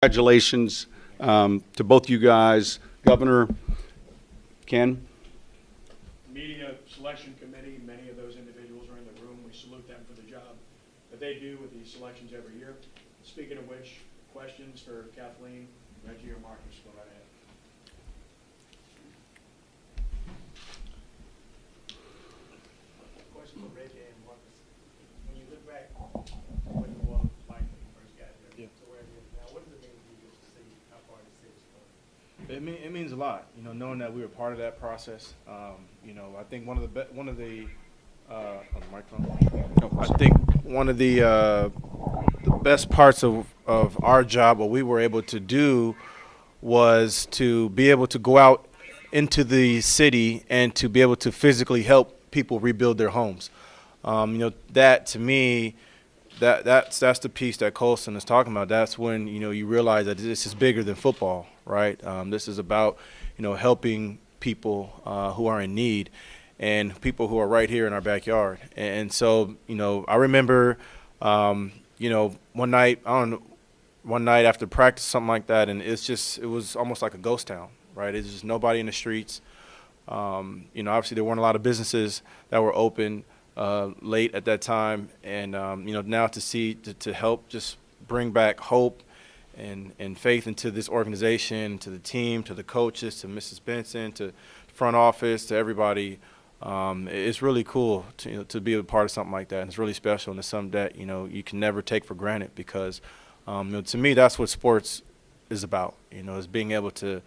Congratulations to both you guys. Governor Ken. Media selection committee, many of those individuals are in the room. We salute them for the job that they do with these selections every year. Speaking of which, questions for Kathleen, Reggie, or Marques? Go right ahead. Question for Reggie and Marques. When you look back when you were Mike when you first got here, to where it is now, what does it mean to you to see how far this city's come? It means a lot, knowing that we were part of that process. I think one of the best parts of our job, what we were able to do, was to be able to go out into the city and to be able to physically help people rebuild their homes. That to me, that's the piece that Colston is talking about. That's when you realize that this is bigger than football, right? This is about helping people who are in need and people who are right here in our backyard. And so I remember one night after practice, something like that, and it was almost like a ghost town, right? It's just nobody in the streets. Obviously there weren't a lot of businesses that were open late at that time, and now to help just bring back hope and faith into this organization, to the team, to the coaches, to Mrs. Benson, to front office, to everybody. It's really cool to be a part of something like that, and it's really special, and it's something that you can never take for granted, because to me that's what sports is about. Is being able to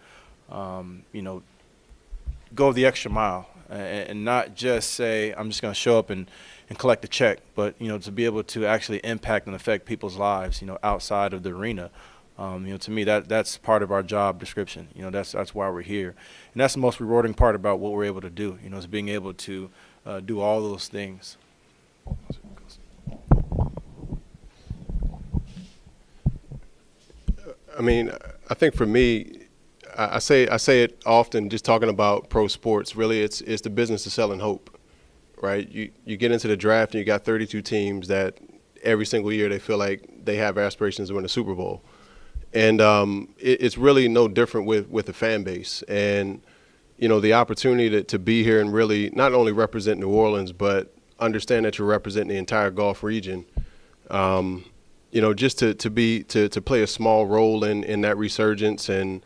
go the extra mile and not just say I'm just going to show up and collect a check, but to be able to actually impact and affect people's lives outside of the arena. To me that's part of our job description. That's why we're here, and that's the most rewarding part about what we're able to do. Is being able to do all those things. I think for me, I say it often, just talking about pro sports. Really, it's the business of selling hope, right? You get into the draft and you got 32 teams that every single year they feel like they have aspirations to win the Super Bowl, and it's really no different with the fan base. And the opportunity to be here and really not only represent New Orleans, but understand that you're representing the entire Gulf region. Just to play a small role in that resurgence, and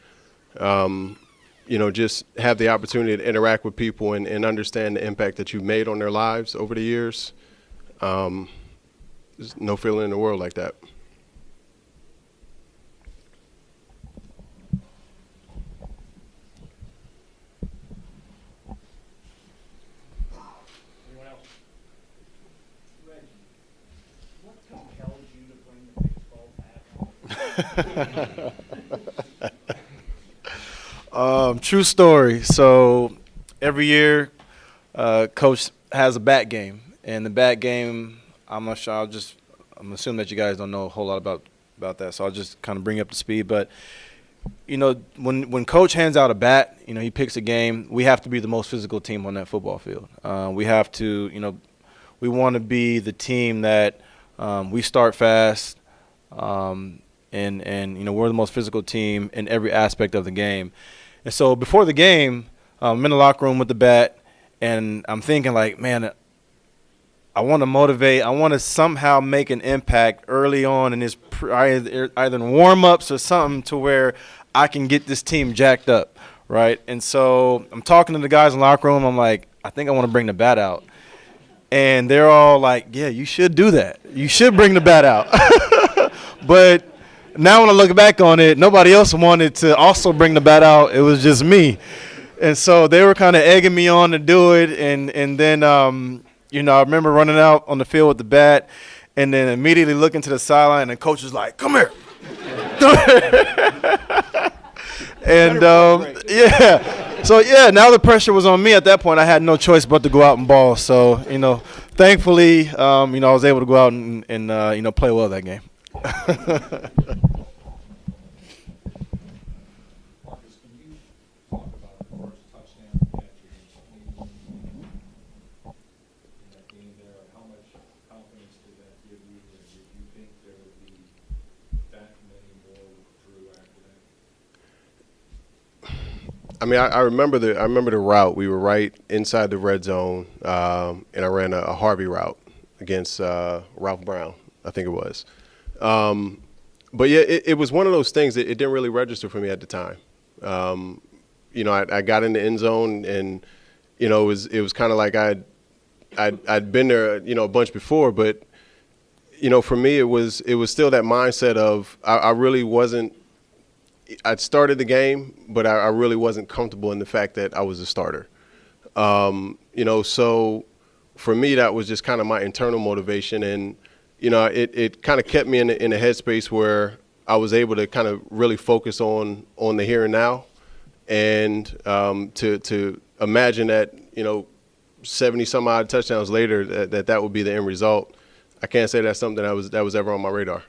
just have the opportunity to interact with people and understand the impact that you've made on their lives over the years. There's no feeling in the world like that. Anyone else? Reggie, what compelled you to bring the baseball bat? True story. So every year, Coach has a bat game, and the bat game, I'm not sure. I'm assuming that you guys don't know a whole lot about that, so I'll just kind of bring you up to speed. But when Coach hands out a bat, he picks a game. We have to be the most physical team on that football field. We have to, we want to be the team that we start fast, and we're the most physical team in every aspect of the game. And so before the game, I'm in the locker room with the bat, and I'm thinking like, man, I want to motivate. I want to somehow make an impact early on in this either in warm-ups or something, to where I can get this team jacked up, right? And so I'm talking to the guys in the locker room. I'm like, I think I want to bring the bat out. And they're all like, yeah, you should do that. You should bring the bat out. But now when I look back on it, nobody else wanted to also bring the bat out. It was just me. And so they were kind of egging me on to do it. And then, I remember running out on the field with the bat, and then immediately looking to the sideline, and the coach was like, come here. Come here. And, yeah. So, yeah, now the pressure was on me. At that point, I had no choice but to go out and ball. So, thankfully, I was able to go out and play well that game. Marques, can you talk about the first touchdown catch in that game there? How much confidence did that give you? And did you think there would be that many more with Drew I mean, I remember the route. We were right inside the red zone, and I ran a Harvey route against Ralph Brown, I think it was. But yeah, it was one of those things that it didn't really register for me at the time. You know, I got in the end zone, and you know, it was kind of like I'd been there, you know, a bunch before, but you know, for me, it was still that mindset of I really wasn't. I'd started the game, but I really wasn't comfortable in the fact that I was a starter. You know, so for me, that was just kind of my internal motivation, and you know, it kind of kept me in a headspace where I was able to kind of really focus on the here and now, and to imagine that, you know, 70 some odd touchdowns later that would be the end result. I can't say that's something that was ever on my radar.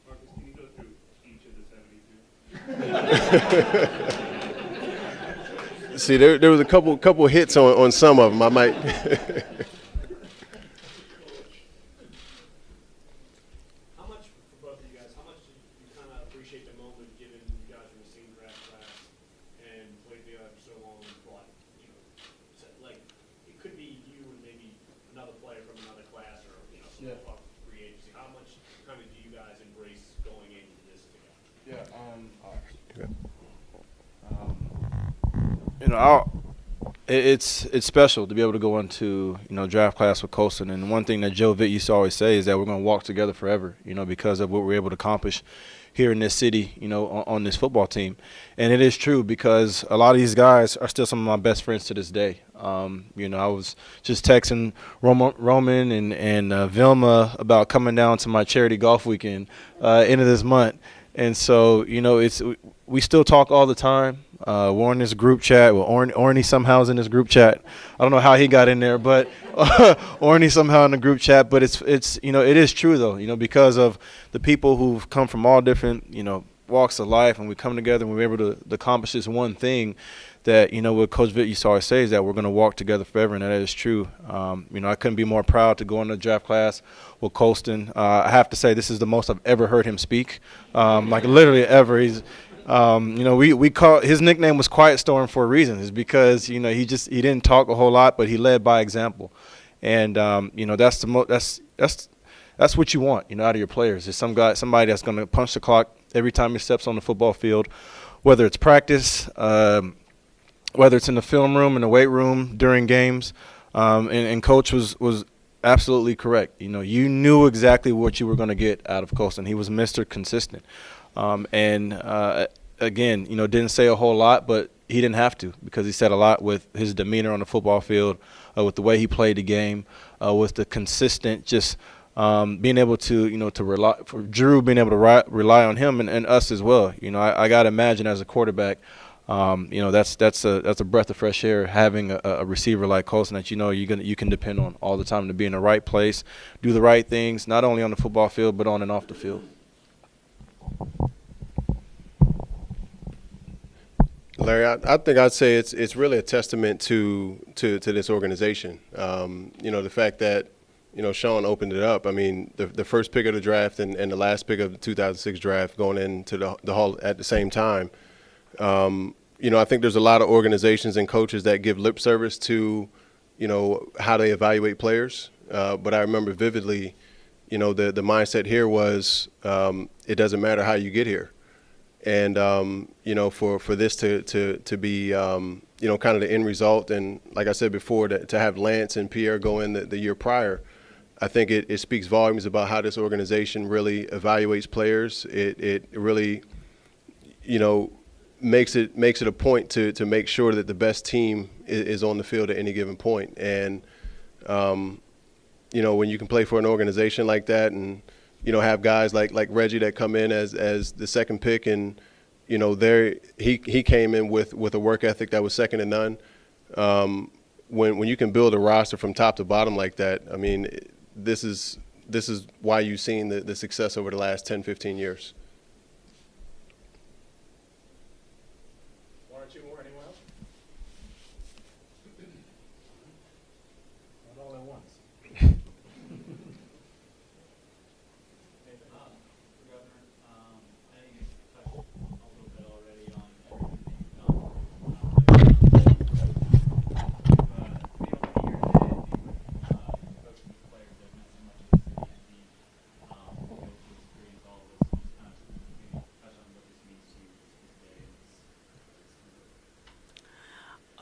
Marques, can you go through each of the 72? See, there was a couple hits on some of them. I might. How much, for both of you guys, how much do you kind of appreciate the moment given you guys were in the same draft class and played together for so long and thought, you know, like, it could be you and maybe another player from another class or, you know, some off free agency. How much kind of do you guys embrace going into this together? You know, it's special to be able to go into, you know, draft class with Colston. And one thing that Joe Vitt used to always say is that we're going to walk together forever, you know, because of what we're able to accomplish here in this city, you know, on this football team. And it is true because a lot of these guys are still some of my best friends to this day. You know, I was just texting Roman and Vilma about coming down to my charity golf weekend end of this month. And so, you know, we still talk all the time. We're in this group chat. Well, Orny somehow is in this group chat. I don't know how he got in there, but Orny somehow in the group chat. But it's you know, it is true though, you know, because of the people who've come from all different, you know, walks of life, and we come together and we're able to accomplish this one thing that, you know, what Coach Vitt used to always say is that we're going to walk together forever, and that is true. You know, I couldn't be more proud to go in the draft class with Colston. I have to say this is the most I've ever heard him speak, like literally ever. He's you know, we call his nickname was Quiet Storm for a reason. Is because, you know, he didn't talk a whole lot, but he led by example, and you know, that's what you want, you know, out of your players. Is somebody that's going to punch the clock every time he steps on the football field, whether it's practice, whether it's in the film room, in the weight room, during games. And Coach was absolutely correct. You know, you knew exactly what you were going to get out of Colston. He was Mr. Consistent. Again, you know, didn't say a whole lot, but he didn't have to, because he said a lot with his demeanor on the football field, with the way he played the game, with the consistent just being able to, you know, to rely for Drew, being able to rely on him and us as well. You know, I got to imagine as a quarterback, you know, that's a breath of fresh air having a receiver like Colston that, you know, you can depend on all the time to be in the right place, do the right things, not only on the football field but on and off the field. Larry, I think I'd say it's really a testament to this organization. You know, the fact that, you know, Sean opened it up. I mean, the first pick of the draft and the last pick of the 2006 draft going into the Hall at the same time. You know, I think there's a lot of organizations and coaches that give lip service to, you know, how they evaluate players. But I remember vividly, you know, the mindset here was it doesn't matter how you get here. And, you know, for this to be, you know, kind of the end result. And like I said before, to have Lance and Pierre go in the year prior, I think it speaks volumes about how this organization really evaluates players. It really, you know, makes it a point to make sure that the best team is on the field at any given point. And, you know, when you can play for an organization like that and, you know, have guys like Reggie that come in as the second pick, and, you know, he came in with a work ethic that was second to none. When you can build a roster from top to bottom like that, I mean, this is why you've seen the success over the last 10, 15 years. One or two more, anyone else? Not all at once. Governor, I know you touched a little bit already on everything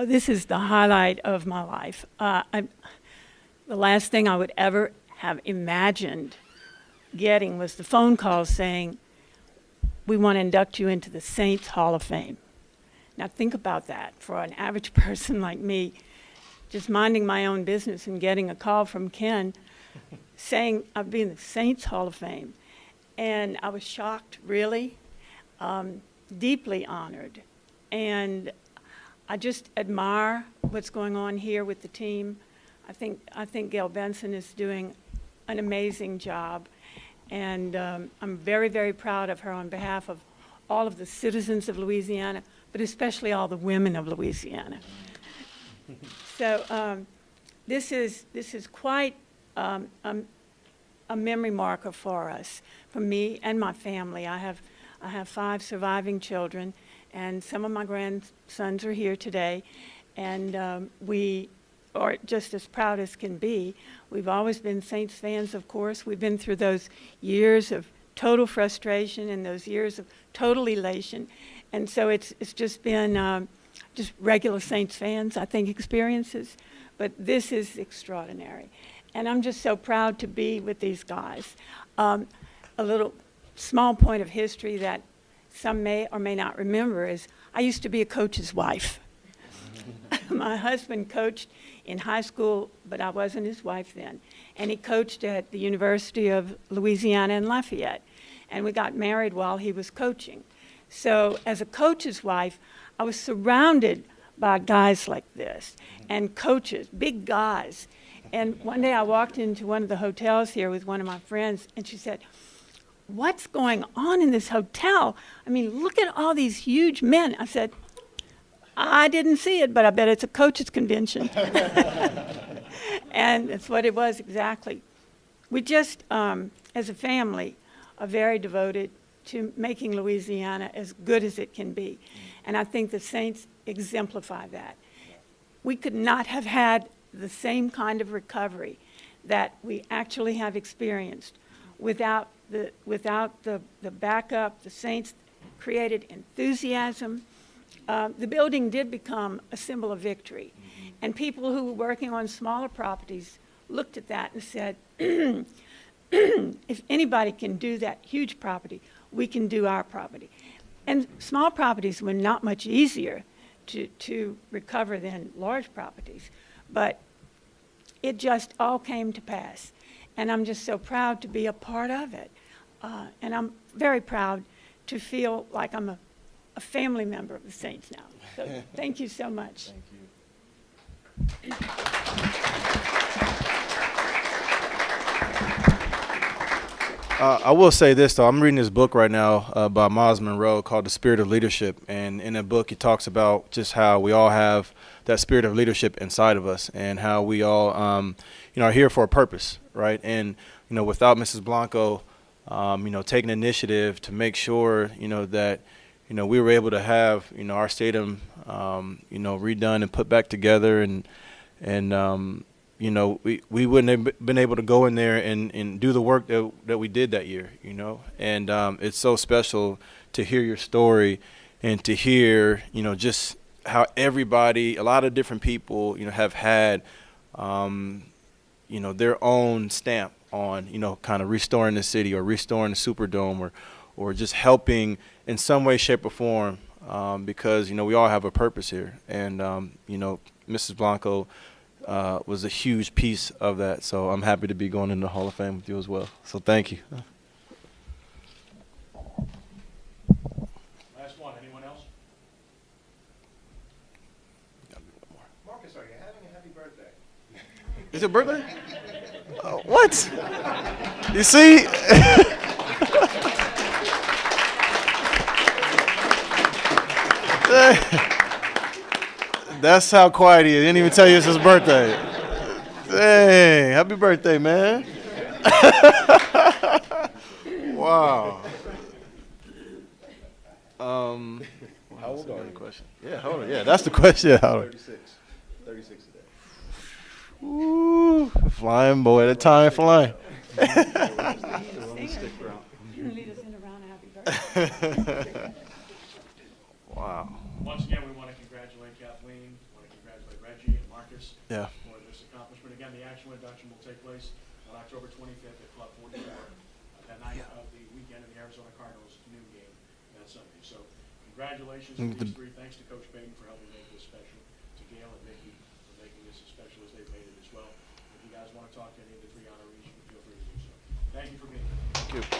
Oh, this is the highlight of my life. The last thing I would ever have imagined getting was the phone call saying, we want to induct you into the Saints Hall of Fame. Now think about that. For an average person like me, just minding my own business and getting a call from Ken saying I'd be in the Saints Hall of Fame. And I was shocked, really, deeply honored. And I just admire what's going on here with the team. I think Gail Benson is doing an amazing job. And I'm very, very proud of her on behalf of all of the citizens of Louisiana, but especially all the women of Louisiana. So this is quite a memory marker for us, for me and my family. I have 5 surviving children, and some of my grandsons are here today, and we are just as proud as can be. We've always been Saints fans, of course. We've been through those years of total frustration and those years of total elation, and so it's just been just regular Saints fans, I think, experiences. But this is extraordinary. And I'm just so proud to be with these guys. A little small point of history that some may or may not remember is I used to be a coach's wife. My husband coached in high school, but I wasn't his wife then. And he coached at the University of Louisiana in Lafayette. And we got married while he was coaching. So as a coach's wife, I was surrounded by guys like this and coaches, big guys. And one day I walked into one of the hotels here with one of my friends, and she said, what's going on in this hotel? I mean, look at all these huge men. I said, I didn't see it, but I bet it's a coaches convention. And that's what it was exactly. We just, as a family, are very devoted to making Louisiana as good as it can be. And I think the Saints exemplify that. We could not have had the same kind of recovery that we actually have experienced without the backup. The Saints created enthusiasm. The building did become a symbol of victory. And people who were working on smaller properties looked at that and said, if anybody can do that huge property, we can do our property. And small properties were not much easier to recover than large properties. But it just all came to pass. And I'm just so proud to be a part of it. And I'm very proud to feel like I'm a family member of the Saints now. So thank you so much. Thank you. I will say this, though. I'm reading this book right now by Miles Monroe called The Spirit of Leadership. And in that book, he talks about just how we all have that spirit of leadership inside of us and how we all, are here for a purpose, right? And, without Mrs. Blanco, taking initiative to make sure, that, we were able to have, our stadium, redone and put back together and we wouldn't have been able to go in there and do the work that we did that year, And it's so special to hear your story and to hear, just how everybody, a lot of different people, have had, their own stamp on, kind of restoring the city or restoring the Superdome or just helping in some way, shape, or form because, we all have a purpose here. And, Mrs. Blanco was a huge piece of that. So I'm happy to be going into the Hall of Fame with you as well. So thank you. Last one, anyone else? Marques, are you having a happy birthday? Is your birthday? What? You see? That's how quiet he is. He didn't even tell you it's his birthday. Dang, happy birthday, man. Wow. How old are you? Question. Yeah, how old are you? Yeah, that's the question. How old? 36 today. Ooh, flying boy, the time flying. You lead us in around a happy birthday. Wow. Once again, we want to congratulate Kathleen, we want to tremendous Yeah. for this accomplishment. Again, the actual induction will take place on October 25th at Club 44, that night of the weekend of the Arizona Cardinals noon game that Sunday. So congratulations to these three. Thanks to Coach Baden for helping make this special, to Gail and Mickey for making this as special as they've made it as well. If you guys want to talk to any of the three honorees, you can feel free to do so. Thank you for being here. Thank you.